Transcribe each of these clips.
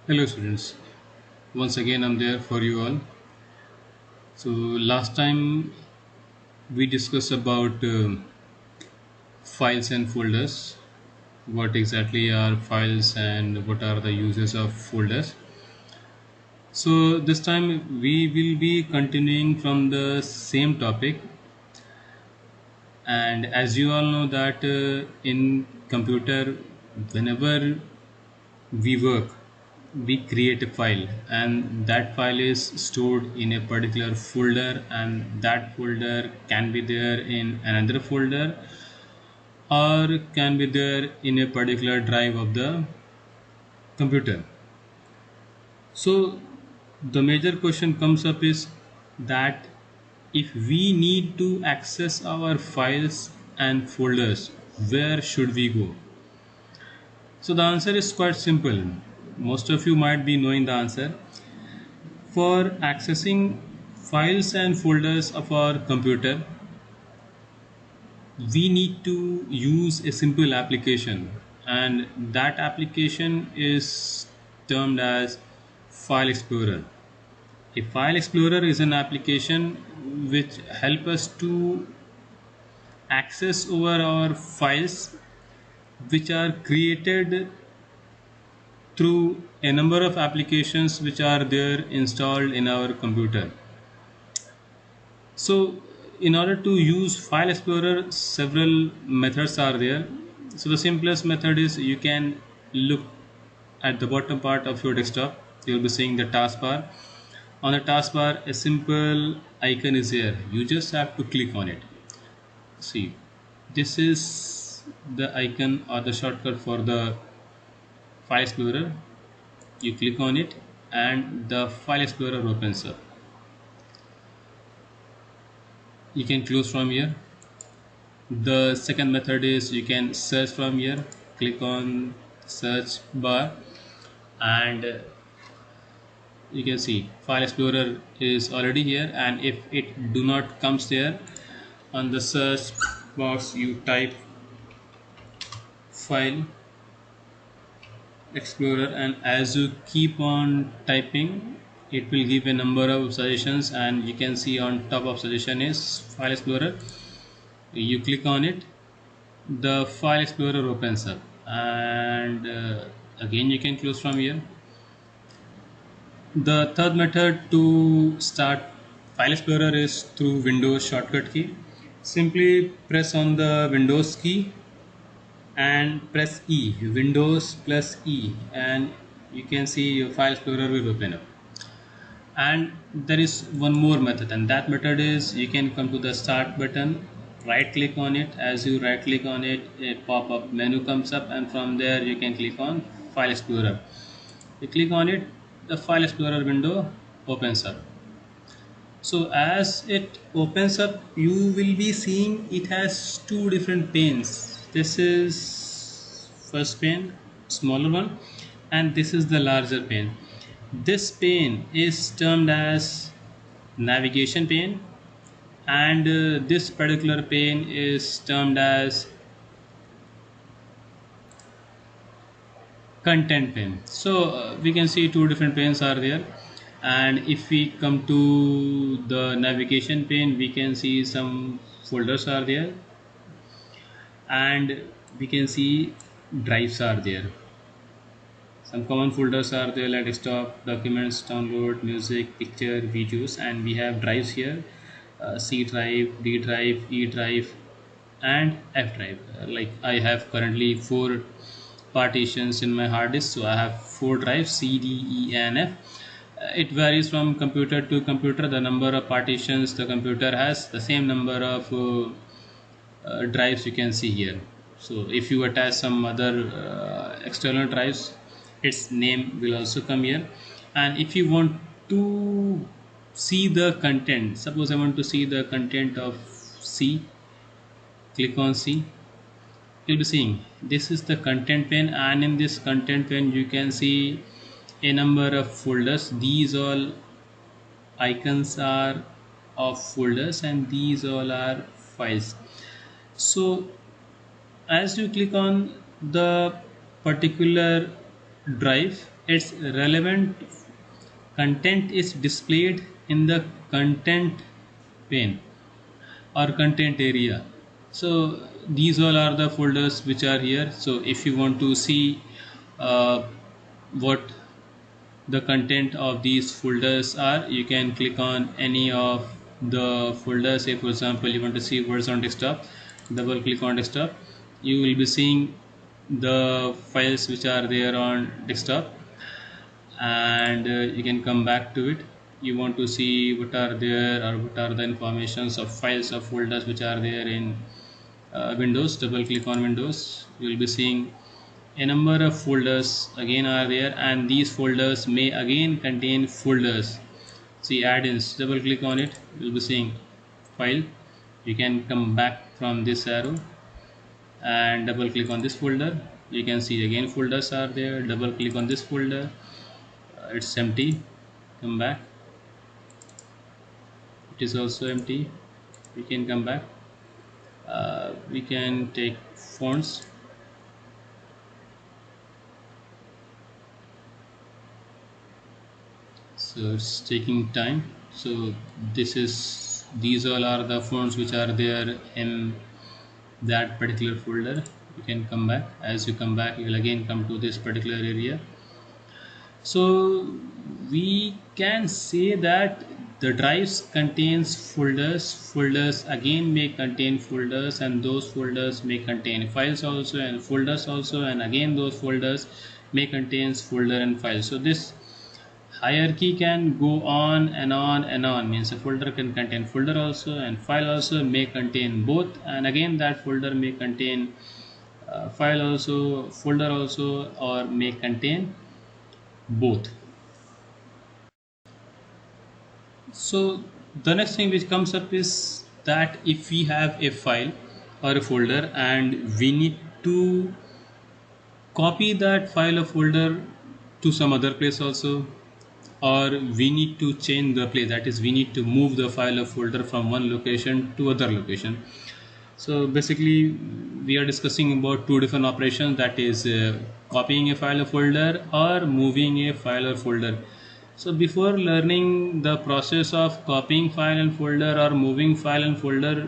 Hello students, once again I'm there for you all. So last time we discussed about files and folders, what exactly are files and what are the uses of folders. So this time we will be continuing from the same topic, and as you all know that in computer, whenever we work, we create a file, and that file is stored in a particular folder, and that folder can be there in another folder or can be there in a particular drive of the computer. So the major question comes up is that if we need to access our files and folders, where should we go? So the answer is quite simple. Most of you might be knowing the answer. For accessing files and folders of our computer, we need to use a simple application, and that application is termed as File Explorer. A File Explorer is an application which help us to access over our files which are created through a number of applications which are there installed in our computer. So in order to use File Explorer, several methods are there. So the simplest method is you can look at the bottom part of your desktop. You'll be seeing the taskbar. On the taskbar, a simple icon is here. You just have to click on it. See, this is the icon or the shortcut for the File Explorer. You click on it and the File Explorer opens up. You can close from here. The second method is you can search from here. Click on search bar and you can see File Explorer is already here, and if it do not comes there, on the search box you type File Explorer, and as you keep on typing it will give a number of suggestions, and you can see on top of suggestion is File Explorer. You click on it, the File Explorer opens up, and again you can close from here. The third method to start File Explorer is through Windows shortcut key. Simply press on the Windows key and press E, Windows plus E, and you can see your File Explorer will open up. And there is one more method, and that method is you can come to the start button, right click on it. As you right click on it, a pop-up menu comes up, and from there you can click on File Explorer. You click on it, the File Explorer window opens up. So as it opens up, you will be seeing it has two different panes. This is first pane, smaller one, and this is the larger pane. This pane is termed as navigation pane, and this particular pane is termed as content pane. So we can see two different panes are there, and if we come to the navigation pane, we can see some folders are there, and we can see drives are there. Some common folders are there like desktop, documents, download, music, picture, videos, and we have drives here, C drive, D drive, E drive, and F drive. Like I have currently 4 partitions in my hard disk, so I have 4 drives, C, D, E, and F. It varies from computer to computer. The number of partitions the computer has, the same number of drives you can see here. So if you attach some other external drives, its name will also come here. And if you want to see the content, suppose I want to see the content of C, click on C. You'll be seeing this is the content pane, and in this content pane you can see a number of folders. These all icons are of folders, and these all are files. So as you click on the particular drive, its relevant content is displayed in the content pane or content area. So these all are the folders which are here. So if you want to see uh, what the content of these folders are, you can click on any of the folders. Say for example you want to see words on desktop, double click on desktop, you will be seeing the files which are there on desktop, and you can come back to it. You want to see what are there or what are the informations of files or folders which are there in Windows. Double click on Windows, you will be seeing a number of folders again are there, and these folders may again contain folders. See add-ins, double click on it, you'll be seeing file. You can come back from this arrow and double click on this folder, you can see again folders are there. Double click on this folder, it's empty, come back, it is also empty, we can come back. We can take fonts, so it's taking time. So these all are the fonts which are there in that particular folder. You can come back. As you come back, you will again come to this particular area. So we can say that the drives contains folders again may contain folders, and those folders may contain files also, and folders also, and again those folders may contains folder and files. So this hierarchy can go on and on and on, means a folder can contain folder also and file also, may contain both, and again that folder may contain file also, folder also, or may contain both. So the next thing which comes up is that if we have a file or a folder and we need to copy that file or folder to some other place also, or we need to change the place, that is we need to move the file or folder from one location to other location. So basically we are discussing about two different operations, that is copying a file or folder or moving a file or folder. So before learning the process of copying file and folder or moving file and folder,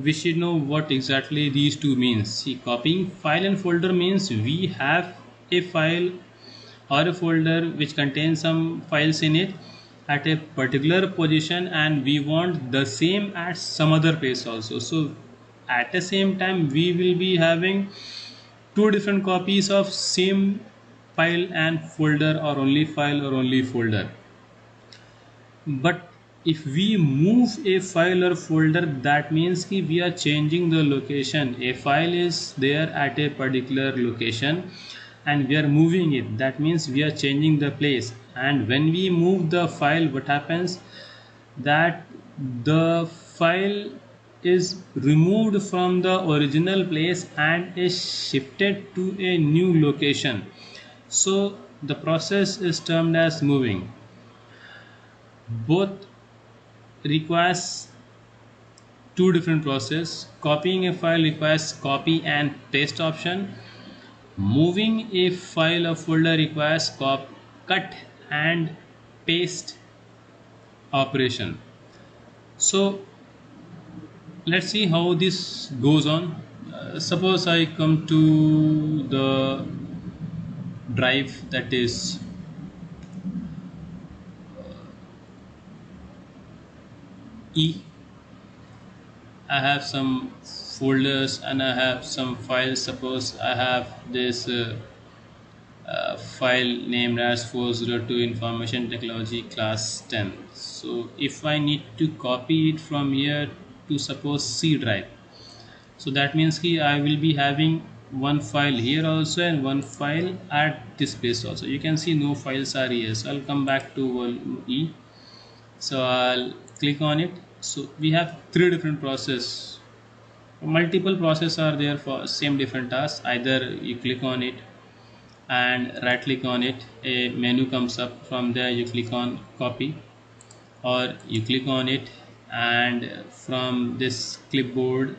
we should know what exactly these two means. See, copying file and folder means we have a file or a folder which contains some files in it at a particular position, and we want the same at some other place also. So at the same time we will be having two different copies of same file and folder, or only file or only folder. But if we move a file or folder, that means कि we are changing the location. A file is there at a particular location and we are moving it, that means we are changing the place. And when we move the file, what happens, that the file is removed from the original place and is shifted to a new location. So the process is termed as moving. Both requires two different process. Copying a file requires copy and paste option. Moving a file or folder requires cut and paste operation. So let's see how this goes on. Suppose I come to the drive, that is E. I have some folders and I have some files. Suppose I have this file named as 402 information technology class 10. So if I need to copy it from here to suppose C drive, so that means I will be having one file here also and one file at this place also. You can see no files are here, so I'll come back to E. So I'll click on it. So we have three different process, multiple process are there for same different task. Either you click on it and right click on it, a menu comes up, from there you click on copy, or you click on it and from this clipboard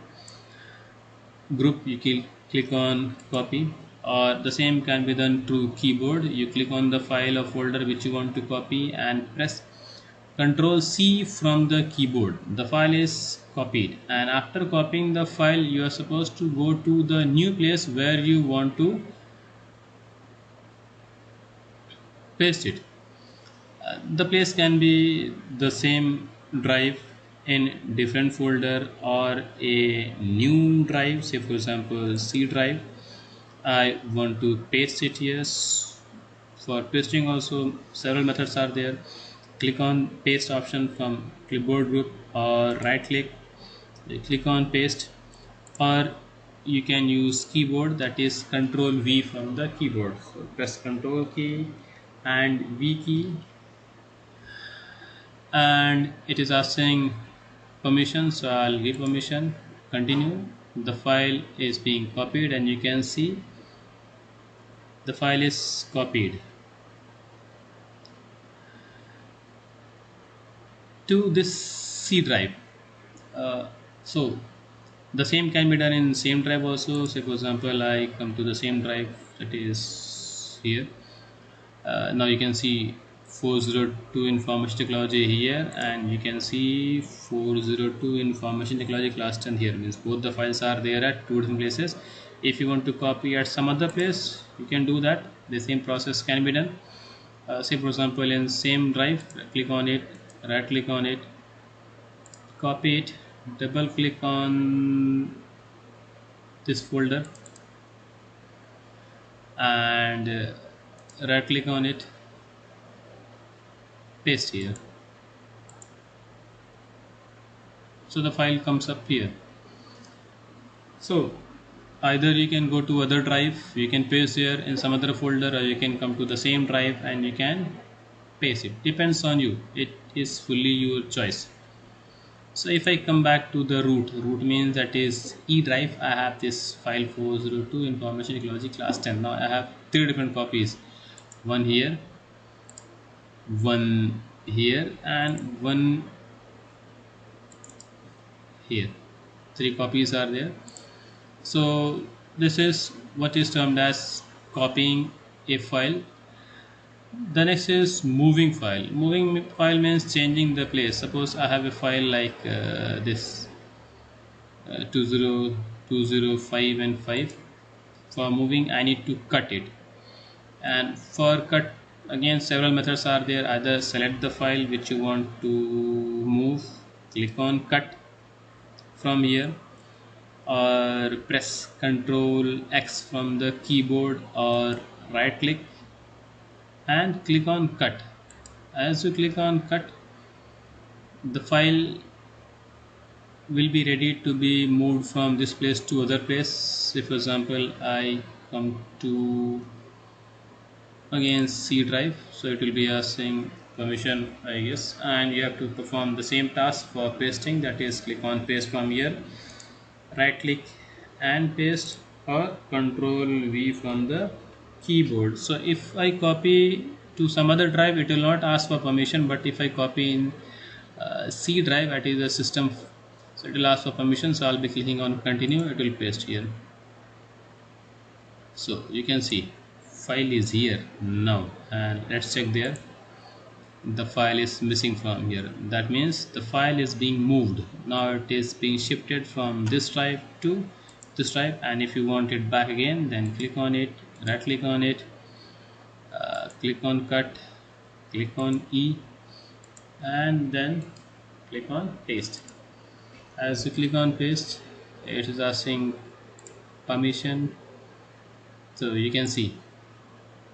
group you click on copy, or the same can be done through keyboard. You click on the file or folder which you want to copy and press Control C from the keyboard. The file is copied, and after copying the file you are supposed to go to the new place where you want to paste it. The place can be the same drive in different folder or a new drive, say for example C drive. I want to paste it here. For pasting also several methods are there. Click on paste option from clipboard group, or right click, click on paste, or you can use keyboard, that is control V from the keyboard. So press control key and V key, and it is asking permission, so I'll give permission, continue. The file is being copied and you can see the file is copied to this C drive. So the same can be done in same drive also. Say for example I come to the same drive, that is here. Now you can see 402 information technology here, and you can see 402 information technology class 10 here. Means both the files are there at two different places. If you want to copy at some other place, you can do that. The same process can be done. Say for example in same drive, click on it, right click on it, copy it, double click on this folder, and right click on it, paste here. So the file comes up here. So either you can go to other drive, you can paste here in some other folder, or you can come to the same drive and you can paste it. Depends on you. It is fully your choice. So if I come back to the root means that is E drive. I have this file 402 information technology class 10. Now I have three different copies, one here, one here, and one here. Three copies are there. So this is what is termed as copying a file. The next is moving file. Moving file means changing the place. Suppose I have a file like this 20205 and 5. For moving I need to cut it, and for cut again several methods are there. Either select the file which you want to move, click on cut from here, or press Ctrl X from the keyboard, or right click and click on cut. As you click on cut, the file will be ready to be moved from this place to other place. Say for example I come to again C drive, so it will be asking permission I guess, and you have to perform the same task for pasting, that is click on paste from here, right click and paste, or control V from the keyboard. So if I copy to some other drive, it will not ask for permission, but if I copy in C drive, that is the system, so it will ask for permission. So I'll be clicking on continue, it will paste here. So you can see file is here now, and let's check there. The file is missing from here. That means the file is being moved. Now it is being shifted from this drive to this drive, and if you want it back again, then click on it, right click on it, click on cut, click on E, and then click on paste. As you click on paste, it is asking permission. So you can see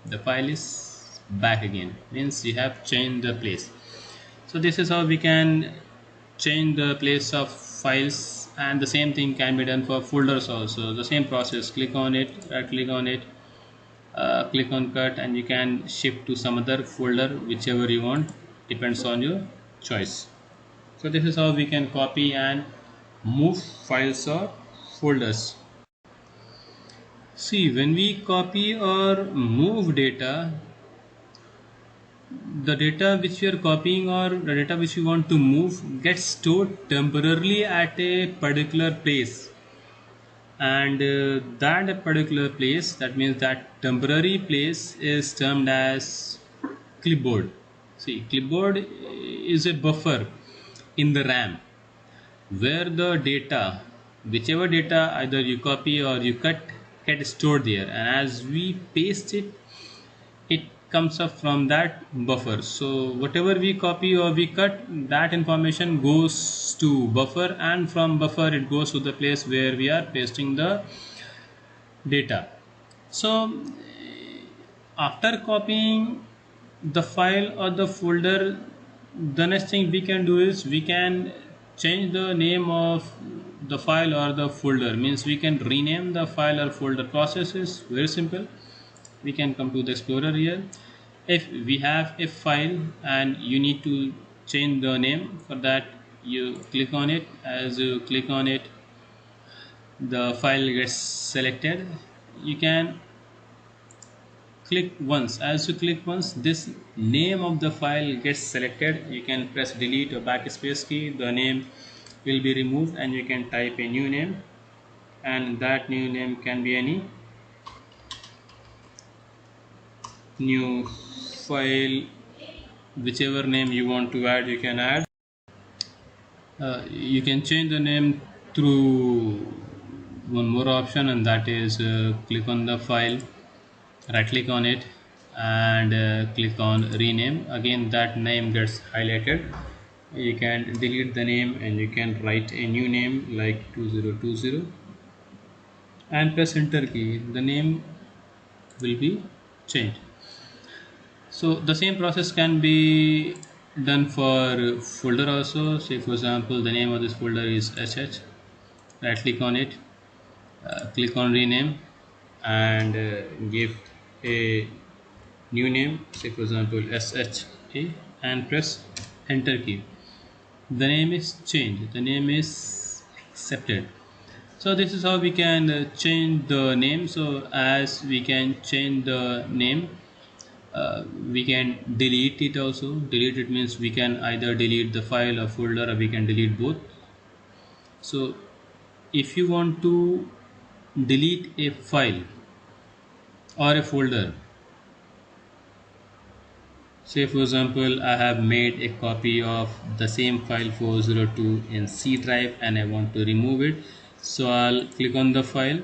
the file is back again, means you have changed the place. So this is how we can change the place of files, and the same thing can be done for folders also. The same process, click on it, right click on it, click on cut, and you can shift to some other folder, whichever you want, depends on your choice. So this is how we can copy and move files or folders. See, when we copy or move data, the data which we are copying or the data which we want to move gets stored temporarily at a particular place. and that particular place, that means that temporary place, is termed as clipboard. See, clipboard is a buffer in the RAM where the data, whichever data either you copy or you cut, get stored there, and as we paste it, it comes up from that buffer. So whatever we copy or we cut, that information goes to buffer, and from buffer it goes to the place where we are pasting the data. So after copying the file or the folder, the next thing we can do is we can change the name of the file or the folder, means we can rename the file or folder. Process is very simple. We can come to the explorer here. If we have a file and you need to change the name, for that you click on it. As you click on it, the file gets selected. You can click once. As you click once, this name of the file gets selected. You can press delete or backspace key, the name will be removed, and you can type a new name, and that new name can be any new file, whichever name you want to add you can add. You can change the name through one more option, and that is click on the file, right click on it, and click on rename. Again that name gets highlighted. You can delete the name and you can write a new name like 2020 and press enter key. The name will be changed. So the same process can be done for folder also. Say for example, the name of this folder is sh. Right click on it, click on rename, and give a new name. Say for example sha, and press enter key. The name is changed. The name is accepted. So this is how we can change the name. So as we can change the name, we can delete it also. Delete it means we can either delete the file or folder, or we can delete both. So if you want to delete a file or a folder, say for example I have made a copy of the same file 402 in C drive and I want to remove it, so I'll click on the file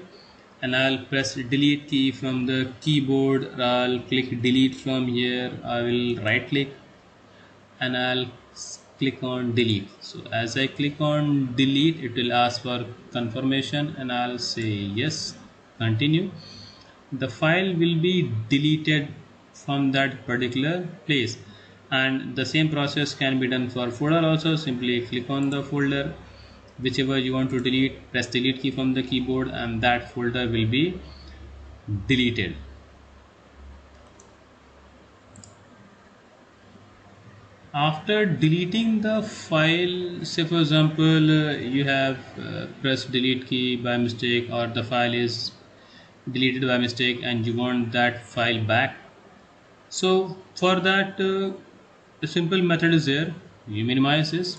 and I'll press delete key from the keyboard, or I'll click delete from here. I will right click and I'll click on delete. So as I click on delete, it will ask for confirmation and I'll say yes, continue. The file will be deleted from that particular place, and the same process can be done for folder also. Simply click on the folder whichever you want to delete, press delete key from the keyboard, and that folder will be deleted. After deleting the file, say for example you have pressed delete key by mistake, or the file is deleted by mistake and you want that file back. So for that a simple method is there. You minimize this,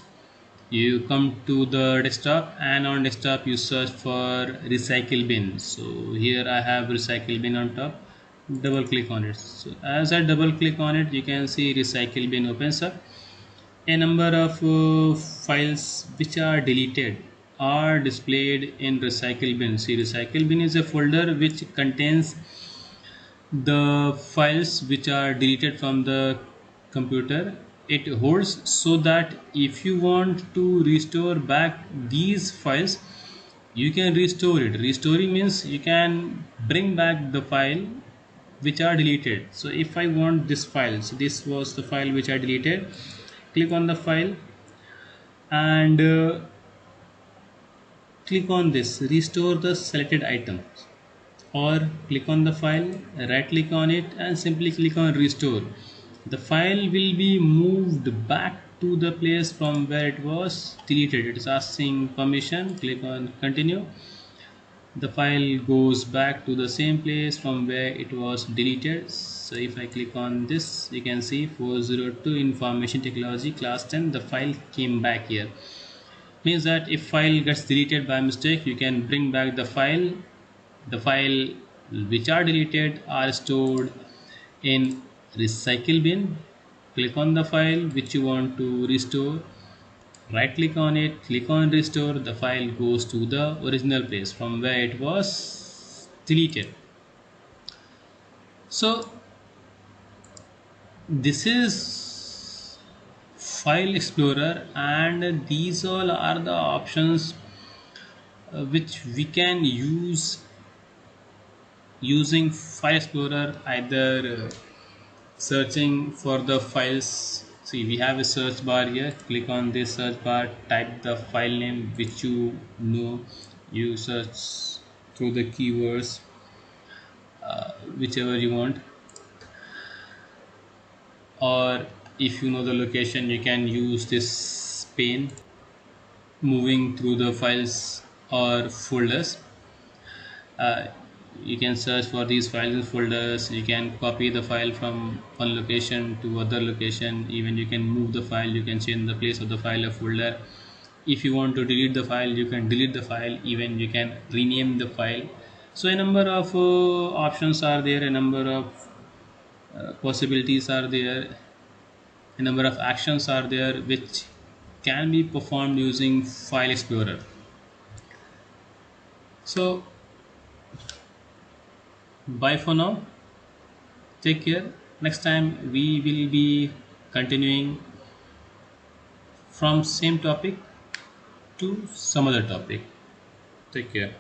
you come to the desktop, and on desktop you search for recycle bin. So here I have recycle bin on top. Double click on it. So as I double click on it, you can see recycle bin opens up. A number of files which are deleted are displayed in recycle bin. See, recycle bin is a folder which contains the files which are deleted from the computer. It holds so that if you want to restore back these files, you can restore it. Restoring means you can bring back the file which are deleted. So if I want this file, so this was the file which I deleted, click on the file and click on this restore the selected items, or click on the file, right click on it and simply click on restore. The file will be moved back to the place from where it was deleted. It is asking permission, click on continue. The file goes back to the same place from where it was deleted. So if I click on this, you can see 402 information technology class 10, the file came back here. Means that if file gets deleted by mistake, you can bring back the file. The file which are deleted are stored in recycle bin. Click on the file which you want to restore, right click on it, click on restore. The file goes to the original place from where it was deleted. So this is file explorer, and these all are the options which we can use using file explorer. Either searching for the files. See, we have a search bar here. Click on this search bar, type the file name which you know. You search through the keywords, whichever you want, or if you know the location, you can use this pane, moving through the files or folders. uh, you can search for these files and folders. You can copy the file from one location to other location. Even you can move the file, you can change the place of the file or folder. If you want to delete the file, you can delete the file. Even you can rename the file. So a number of options are there, a number of possibilities are there, a number of actions are there which can be performed using file explorer. So bye for now, take care. Next time we will be continuing from same topic to some other topic. Take care.